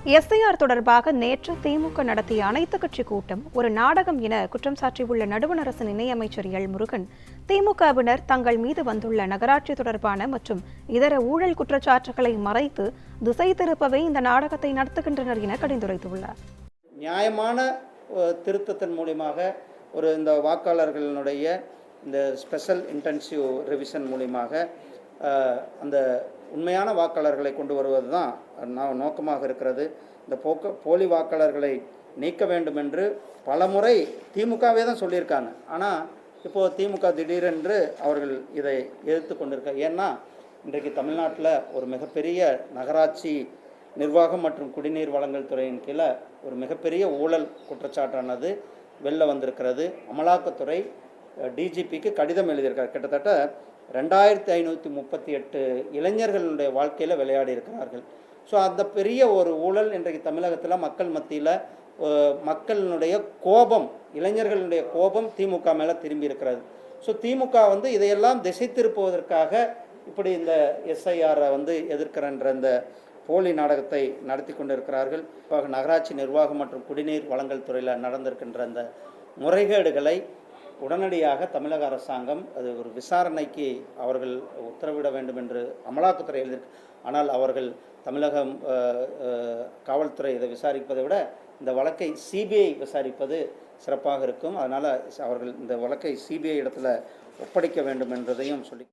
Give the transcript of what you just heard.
SIR தொடர்பாக நேற்று திமுக நடத்திய அனைத்துக் கட்சி கூட்டம் ஒரு நாடகம் என குற்றம் சாட்டியுள்ள நடுவண் அரசின் இணையமைச்சர் எல் முருகன், திமுகவினர் தங்கள் மீது வந்துள்ள நகராட்சி தொடர்பான மற்றும் இதர ஊழல் குற்றச்சாட்டுகளை மறைத்து திசை திருப்பவே இந்த நாடகத்தை நடத்துகின்றனர் என கடிந்துரைத்துள்ளார். நியாயமான திருத்தத்தின் மூலமாக இந்த வாக்காளர்களுடைய இந்த ஸ்பெஷல் இன்டென்சிவ் ரிவிஷன் மூலமாக அந்த உண்மையான வாக்காளர்களை கொண்டு வருவது தான் நோக்கமாக இருக்கிறது. இந்த போலி வாக்காளர்களை நீக்க வேண்டும் என்று பலமுறை திமுகவே தான் சொல்லியிருக்காங்க. ஆனால் இப்போது திமுக திடீரென்று அவர்கள் இதை எதிர்த்து கொண்டிருக்காங்க. ஏன்னா இன்றைக்கு தமிழ்நாட்டில் ஒரு மிகப்பெரிய நகராட்சி நிர்வாகம் மற்றும் குடிநீர் வழங்கல் துறையின் கீழே ஒரு மிகப்பெரிய ஊழல் குற்றச்சாட்டானது வெளில வந்திருக்கிறது. அமலாக்கத்துறை டிஜிபிக்கு கடிதம் எழுதியிருக்கார். கிட்டத்தட்ட 2538 இளைஞர்களுடைய வாழ்க்கையில் விளையாடி இருக்கிறார்கள். ஸோ அந்த பெரிய ஒரு ஊழல் இன்றைக்கு தமிழகத்தில் மக்கள் மத்தியில் மக்களினுடைய கோபம், இளைஞர்களுடைய கோபம் திமுக மேலே திரும்பி இருக்கிறது. ஸோ திமுக இதையெல்லாம் திசை திருப்புவதற்காக இப்படி இந்த எஸ்ஐஆரை எதிர்க்கிறன்ற இந்த போலி நாடகத்தை நடத்தி கொண்டிருக்கிறார்கள். இப்போ நகராட்சி நிர்வாகம் மற்றும் குடிநீர் வழங்கல் துறையில் நடந்திருக்கின்ற அந்த முறைகேடுகளை உடனடியாக தமிழக அரசாங்கம் அது ஒரு விசாரணைக்கு அவர்கள் உத்தரவிட வேண்டும் என்று அமலாக்கத்துறை எழுதியிருக்கு. ஆனால் அவர்கள் தமிழகம் காவல்துறை இதை விசாரிப்பதை விட இந்த வழக்கை சிபிஐ விசாரிப்பது சிறப்பாக இருக்கும். அதனால் அவர்கள் இந்த வழக்கை சிபிஐ இடத்துல ஒப்படைக்க வேண்டும் என்றதையும் சொல்லி